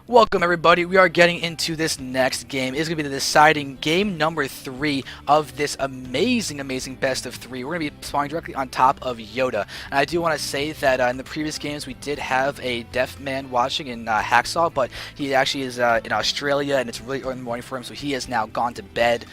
Welcome everybody, we are getting into this next game. It's going to be the deciding game number 3 of this amazing best of 3. We're going to be spawning directly on top of Yoda. And I do want to say that in the previous games we did have a deaf man watching in Hacksaw, but he actually is in Australia and it's really early in the morning for him, so he has now gone to bed.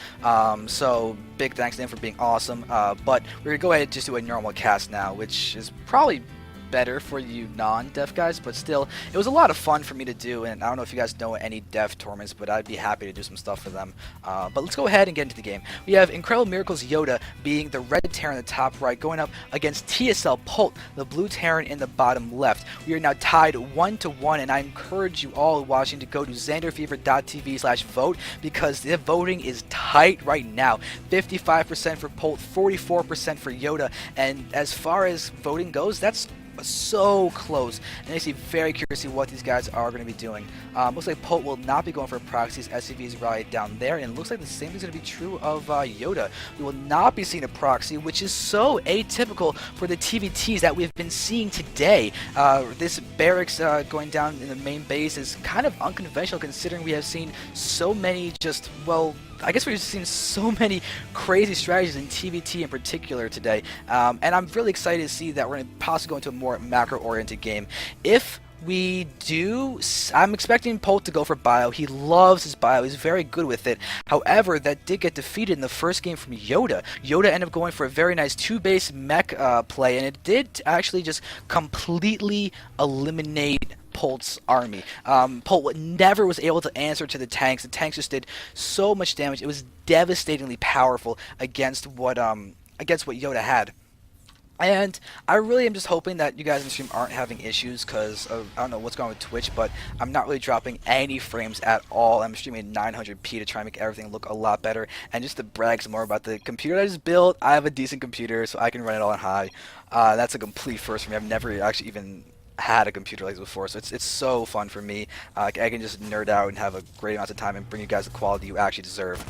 So big thanks to him for being awesome. But we're going to go ahead and just do a normal cast now, which is probably better for you non-deaf guys, but still, it was a lot of fun for me to do, and I don't know if you guys know any deaf tournaments, but I'd be happy to do some stuff for them. But let's go ahead and get into the game. We have Incredible Miracles YoDa being the red Terran in the top right, going up against TSL.Polt, the blue Terran in the bottom left. We are now tied 1-1, and I encourage you all watching to go to zanderfeverSC/vote because the voting is tight right now. 55% for Polt, 44% for YoDa, and as far as voting goes, that's so close, and I see very curious to see what these guys are going to be doing. Looks like Polt will not be going for proxies. SCV is right down there, and it looks like the same thing's going to be true of YoDa. We will not be seeing a proxy, which is so atypical for the TVTs that we've been seeing today. This barracks going down in the main base is kind of unconventional considering we have seen so many just, well, I guess we've seen so many crazy strategies in TVT in particular today, and I'm really excited to see that we're going to possibly go into a more macro-oriented game. If we do, I'm expecting Polt to go for bio. He loves his bio. He's very good with it. However, that did get defeated in the first game from YoDa. YoDa ended up going for a very nice 2-base mech play, and it did actually just completely eliminate Polt's army. Polt never was able to answer to the tanks. The tanks just did so much damage. It was devastatingly powerful against what YoDa had. And I really am just hoping that you guys in the stream aren't having issues because I don't know what's going on with Twitch, but I'm not really dropping any frames at all. I'm streaming 900p to try and make everything look a lot better. And just to brag some more about the computer that I just built, I have a decent computer so I can run it all on high. That's a complete first for me. I've never actually even had a computer like this before, so it's so fun for me. I can just nerd out and have a great amount of time and bring you guys the quality you actually deserve.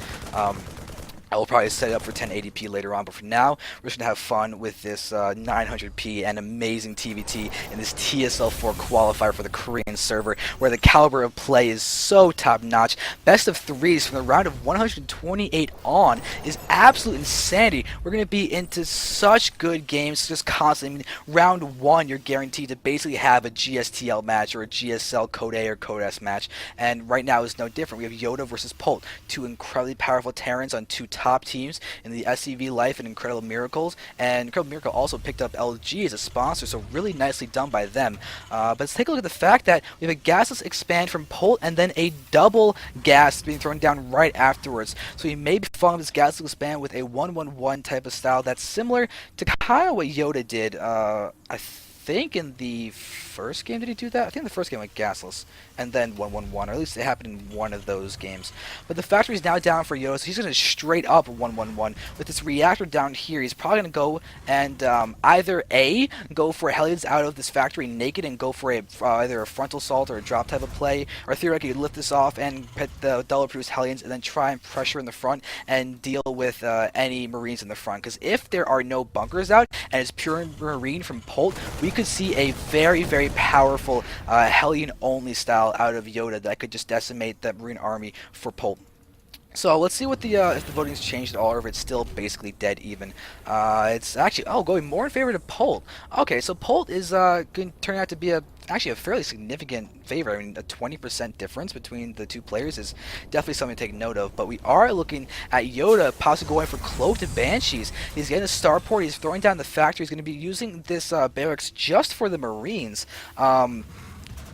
I will probably set it up for 1080p later on, but for now, we're just going to have fun with this 900p and amazing TVT in this TSL4 qualifier for the Korean server, where the caliber of play is so top-notch. Best of 3s from the round of 128 on is absolute insanity. We're going to be into such good games just constantly. I mean, round 1, you're guaranteed to basically have a GSTL match or a GSL Code A or Code S match, and right now is no different. We have YoDa versus Polt, two incredibly powerful Terrans on two top teams in the SCV Life and Incredible Miracles, and Incredible Miracle also picked up LG as a sponsor, so really nicely done by them. But let's take a look at the fact that we have a gasless expand from Polt and then a double gas being thrown down right afterwards. So we may be following this gasless expand with a 1-1-1 type of style that's similar to kind of what YoDa did. I think in the first game, did he do that? I think the first game went gasless and then 1-1-1, or at least it happened in one of those games. But the factory is now down for YoDa, so he's going to straight up 1-1-1. With this reactor down here, he's probably going to go and either A, go for Hellions out of this factory naked and go for a either a frontal assault or a drop type of play, or theoretically lift this off and hit the double produce Hellions and then try and pressure in the front and deal with any Marines in the front. Because if there are no bunkers out and it's pure Marine from Polt, we could see a very powerful Hellion-only style out of YoDa that could just decimate the Marine army for Polt. So let's see what the if the voting's changed at all, or if it's still basically dead even. It's actually going more in favor to Polt. Okay, so Polt is turning out to be actually a fairly significant favor. I mean, a 20% difference between the two players is definitely something to take note of. But we are looking at YoDa possibly going for Cloaked Banshees. He's getting a starport. He's throwing down the factory. He's going to be using this barracks just for the Marines.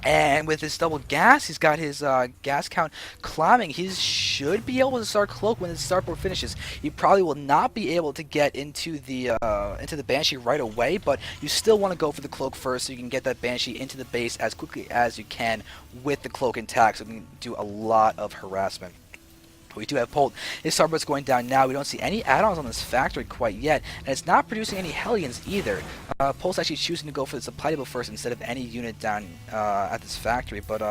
And with his double gas, he's got his gas count climbing. He should be able to start Cloak when his starport finishes. He probably will not be able to get into the Banshee right away, but you still want to go for the Cloak first so you can get that Banshee into the base as quickly as you can with the Cloak intact, so you can do a lot of harassment. We do have Polt. His starport's going down now. We don't see any add-ons on this factory quite yet, and it's not producing any Hellions either. Polt's actually choosing to go for the supply table first instead of any unit down at this factory, but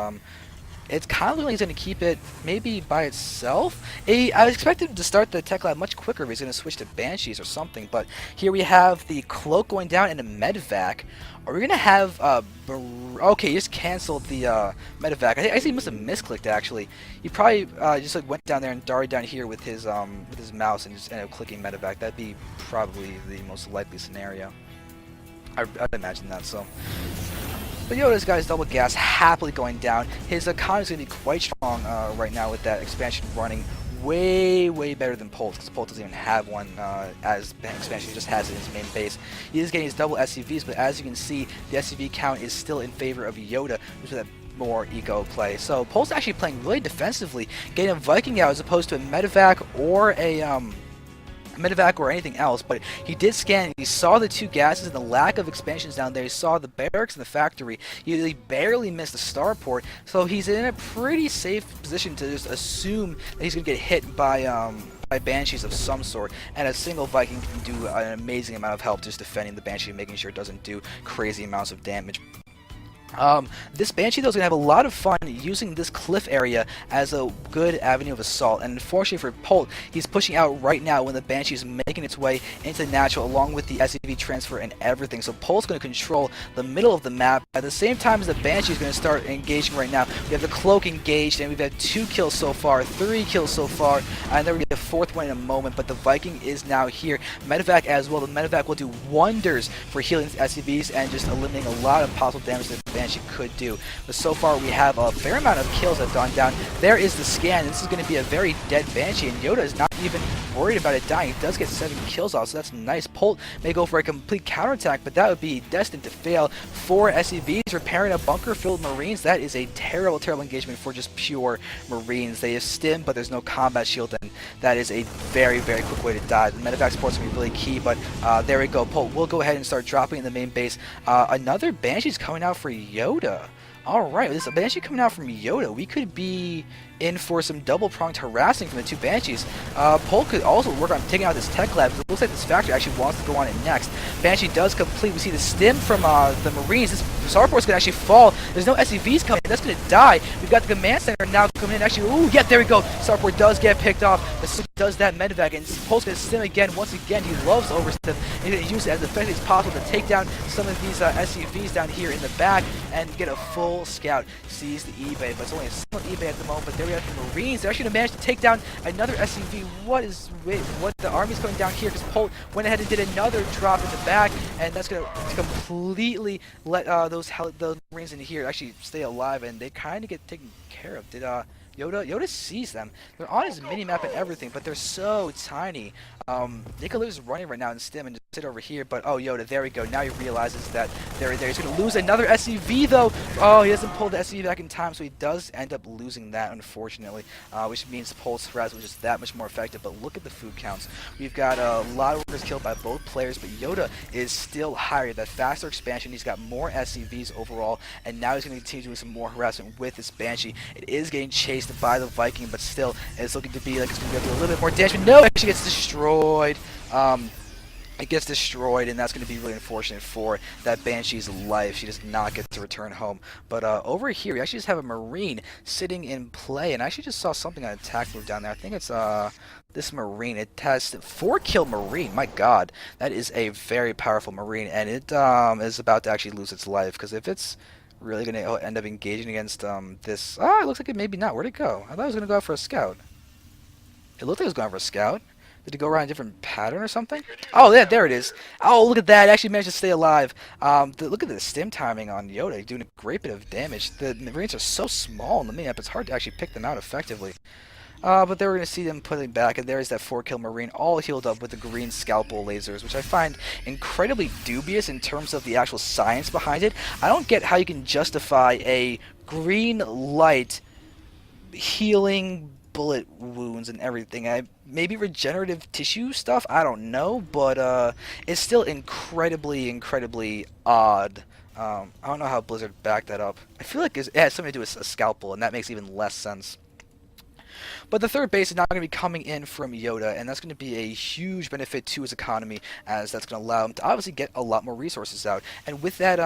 it's kind of looking like he's going to keep it maybe by itself. I was expecting him to start the Tech Lab much quicker if he's going to switch to Banshees or something, but here we have the Cloak going down and a Medivac. Are we going to have, okay, he just canceled the Medivac. I think he must have misclicked actually. He probably just like went down there and darted down here with his mouse and just ended up clicking Medivac. That'd be probably the most likely scenario. I'd imagine that, so. But YoDa's got his double gas happily going down. His economy is going to be quite strong right now with that expansion running way better than Polt, because Polt doesn't even have one as expansion. He just has it in his main base. He is getting his double SCVs, but as you can see, the SCV count is still in favor of YoDa, which is that more eco play. So Polt's actually playing really defensively, getting a Viking out as opposed to a Medivac or a Medivac or anything else, but he did scan. He saw the two gases and the lack of expansions down there. He saw the barracks and the factory. He barely missed the starport, so he's in a pretty safe position to just assume that he's going to get hit by Banshees of some sort, and a single Viking can do an amazing amount of help just defending the Banshee, making sure it doesn't do crazy amounts of damage. This Banshee though is going to have a lot of fun using this cliff area as a good avenue of assault, and unfortunately for Polt, he's pushing out right now when the Banshee is making its way into the natural along with the SCV transfer and everything. So Polt's going to control the middle of the map at the same time as the Banshee is going to start engaging right now. We have the Cloak engaged, and we've had 2 kills so far, 3 kills so far, and then we get the 4th one in a moment, but the Viking is now here. Medivac as well. The Medivac will do wonders for healing SCVs and just eliminating a lot of possible damage that the Banshee could do. But so far we have a fair amount of kills that have gone down. There is the scan. This is going to be a very dead Banshee, and YoDa is not even worried about it dying. He does get 7 kills off, so that's nice. Polt may go for a complete counterattack, but that would be destined to fail. 4 SCVs repairing a bunker filled with Marines. That is a terrible engagement for just pure Marines. They have stim, but there's no combat shield, and that is a very quick way to die. The Medivac support's going to be really key, but there we go. Polt will go ahead and start dropping in the main base. Another Banshee's coming out for YoDa. Alright, this Banshee coming out from YoDa. We could be in for some double-pronged harassing from the 2 Banshees. Polt could also work on taking out this Tech Lab. It looks like this factory actually wants to go on it next. Banshee does complete. We see the stim from the Marines. This starport's going to actually fall. There's no SCVs coming. That's going to die. We've got the command center now coming in. Actually, ooh, yeah, there we go. Starport does get picked off. As soon as he does that, Medivac, and Polt's going to stim again. Once again, he loves overstim. He's going to use it as effectively as possible to take down some of these SCVs down here in the back and get a full scout. Sees the eBay, but it's only a single eBay at the moment. But there we have the Marines. They're actually going to manage to take down another SCV. What the army's coming down here, because Polt went ahead and did another drop in the back, and that's going to completely let those Marines in here actually stay alive, and they kind of get taken care of. Did YoDa sees them. They're on his mini-map and everything, but they're so tiny. Nicola is running right now in stim and just sit over here, but oh, YoDa, there we go. Now he realizes that they're there. He's going to lose another SCV, though. Oh, he doesn't pull the SCV back in time, so he does end up losing that, unfortunately, which means Polt's harass was just that much more effective. But look at the food counts. We've got a lot of workers killed by both players, but YoDa is still higher. That faster expansion, he's got more SCVs overall, and now he's going to continue doing some more harassment with this Banshee. It is getting chased by the Viking, but still, it's looking to be like it's going to be able to do a little bit more damage. But no, it actually gets destroyed. It gets destroyed, and that's going to be really unfortunate for that Banshee's life. She does not get to return home. But over here, we actually just have a Marine sitting in play, and I actually just saw something on attack move down there. I think it's this Marine. It has 4-kill Marine. My God, that is a very powerful Marine, and it is about to actually lose its life, because if it's really going to end up engaging against this... it looks like it maybe not. Where'd it go? I thought it was going to go out for a scout. It looked like it was going for a scout. Did it go around a different pattern or something? Oh, yeah, there it is. Oh, look at that. It actually managed to stay alive. Look at the stim timing on YoDa, doing a great bit of damage. The Marines are so small in the mini-map, it's hard to actually pick them out effectively. But then we're going to see them putting back, and there's that 4-kill Marine, all healed up with the green scalpel lasers, which I find incredibly dubious in terms of the actual science behind it. I don't get how you can justify a green light healing bullet wounds and everything. Maybe regenerative tissue stuff? I don't know, but it's still incredibly odd. I don't know how Blizzard backed that up. I feel like it has something to do with a scalpel, and that makes even less sense. But the third base is now going to be coming in from YoDa, and that's going to be a huge benefit to his economy, as that's going to allow him to obviously get a lot more resources out. And with that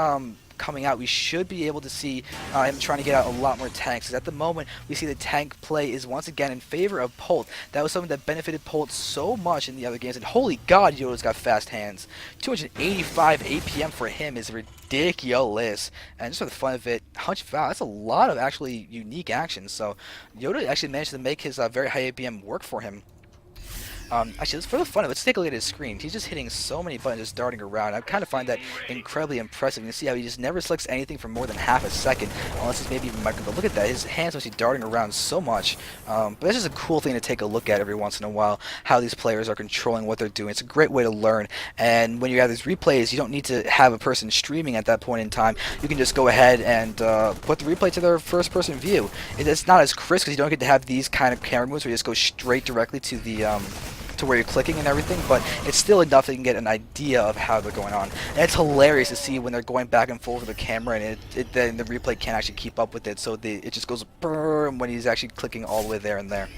coming out, we should be able to see him trying to get out a lot more tanks. Because at the moment, we see the tank play is once again in favor of Polt. That was something that benefited Polt so much in the other games. And holy God, YoDa's got fast hands. 285 APM for him is ridiculous. And just for the fun of it, wow, that's a lot of actually unique actions. So YoDa actually managed to make his very high APM work for him. Actually, for the fun of it, let's take a look at his screen. He's just hitting so many buttons, just darting around. I kind of find that incredibly impressive. You can see how he just never selects anything for more than half a second, unless he's maybe even micro. But look at that, his hands must be darting around so much. But that's just a cool thing to take a look at every once in a while, how these players are controlling what they're doing. It's a great way to learn. And when you have these replays, you don't need to have a person streaming at that point in time. You can just go ahead and put the replay to their first-person view. It's not as crisp because you don't get to have these kind of camera moves where you just go straight directly to the to where you're clicking and everything, but it's still enough that you can get an idea of how they're going on. And it's hilarious to see when they're going back and forth with the camera, and then the replay can't actually keep up with it, so it just goes brrrr when he's actually clicking all the way there and there.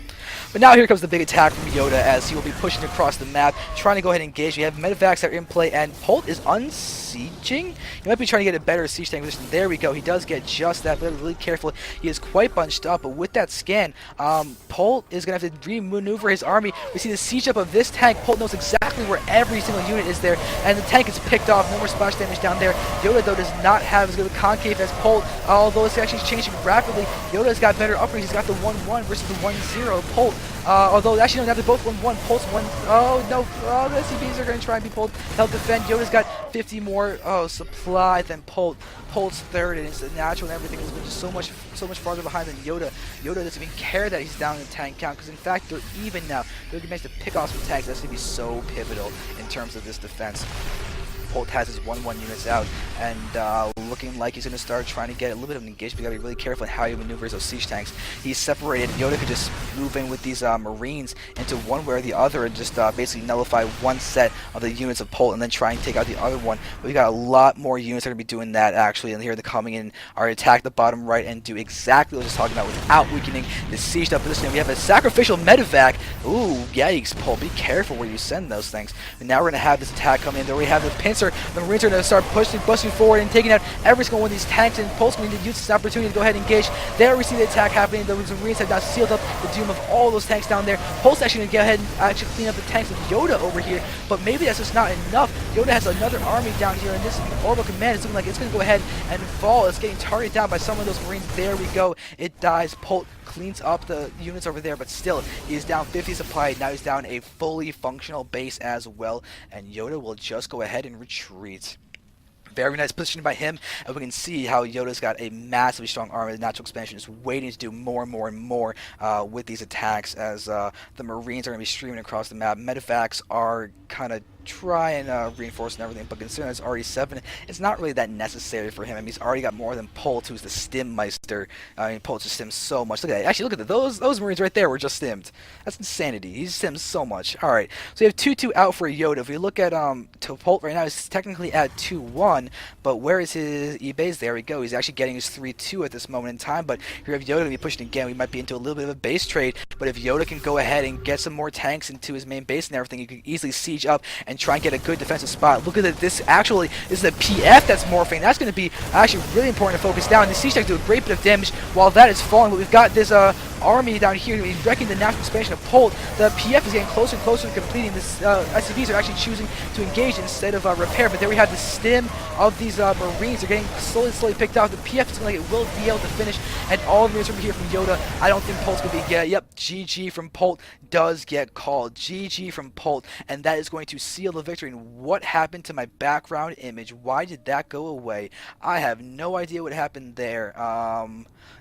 But now here comes the big attack from YoDa as he will be pushing across the map, trying to go ahead and engage. We have medevacs that are in play, and Polt is unsieging. He might be trying to get a better siege tank position. There we go. He does get just that, but really careful. He is quite bunched up, but with that scan, Polt is going to have to re-maneuver his army. We see the siege up of this tank. Polt knows exactly where every single unit is there, and the tank is picked off. No more splash damage down there. YoDa, though, does not have as good a concave as Polt, although it's actually changing rapidly. YoDa's got better upgrades. He's got the 1-1 versus the 1-0. Polt, although actually no, now they're both 1-1. Polt's 1. Oh no! Oh, the SCVs are going to try and be Polt. Help defend. YoDa's got 50 more supply than Polt. Polt's third, and it's natural and everything. He's just so much farther behind than YoDa. YoDa doesn't even care that he's down in tank count, because in fact they're even now. YoDa can manage to pick off some tanks. That's going to be so pivotal in terms of this defense. Polt has his 1-1 units out, and looking like he's going to start trying to get a little bit of an engagement. You got to be really careful in how he maneuvers those siege tanks. He's separated. YoDa could just move in with these Marines into one way or the other and just basically nullify one set of the units of Polt and then try and take out the other one. But we got a lot more units that are going to be doing that actually, and here they're coming in, are attack the bottom right and do exactly what I was talking about without weakening the sieged up position. We have a sacrificial medevac. Ooh, yikes, Polt, be careful where you send those things. And now we're going to have this attack come in. There we have the pincer. The Marines are going to start busting forward and taking out every single one of these tanks, and Polt's going to use this opportunity to go ahead and engage. There we see the attack happening. The Marines have now sealed up the doom of all those tanks down there. Polt's actually going to go ahead and actually clean up the tanks with YoDa over here, but maybe that's just not enough. YoDa has another army down here, and this orbital command is looking like it's going to go ahead and fall. It's getting targeted down by some of those Marines. There we go. It dies. Polt cleans up the units over there, but still, he's down 50 supply. Now he's down a fully functional base as well, and YoDa will just go ahead and retreat. Very nice positioning by him, and we can see how YoDa's got a massively strong army. The natural expansion is waiting to do more and more and more with these attacks as the Marines are going to be streaming across the map. Medevacs are kind of try and reinforce and everything, but considering it's already 7, it's not really that necessary for him. I mean, he's already got more than Polt, who's the stim meister. I mean, Polt just stims so much. Look at that. Actually, look at that. Those Marines right there were just stimmed. That's insanity. He stims so much. All right, so we have 2-2 out for YoDa. If we look at Polt right now, he's technically at 2-1, but where is his e-base? There we go. He's actually getting his 3-2 at this moment in time, but here we have YoDa to be pushing again. We might be into a little bit of a base trade, but if YoDa can go ahead and get some more tanks into his main base and everything, you can easily siege up and try and get a good defensive spot. Look at it. This actually is the PF that's morphing. That's going to be actually really important to focus down. The siege tanks do a great bit of damage while that is falling, but we've got this army down here wrecking the natural expansion of Polt. The PF is getting closer and closer to completing. This SCVs are actually choosing to engage instead of repair, but there we have the stim of these Marines are getting slowly picked out. The PF is like it will be able to finish, and all of the units from here from YoDa. I don't think Polt's going to be yep, GG from Polt does get called. GG from Polt, and that is going to seal the victory. And what happened to my background image? Why did that go away? I have no idea what happened there.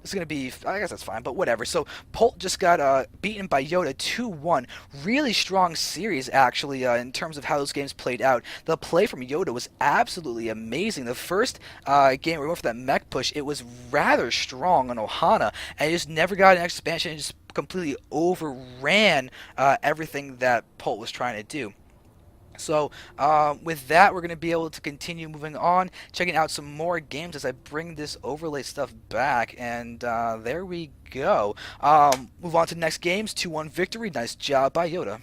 It's going to be, I guess that's fine, but whatever. So Polt just got beaten by YoDa 2-1. Really strong series, actually, in terms of how those games played out. The play from YoDa was absolutely amazing. The first game we went for that mech push, it was rather strong on Ohana, and it just never got an expansion and just completely overran everything that Polt was trying to do. So with that, we're going to be able to continue moving on, checking out some more games as I bring this overlay stuff back, and there we go. Move on to the next games. 2-1 victory. Nice job by YoDa.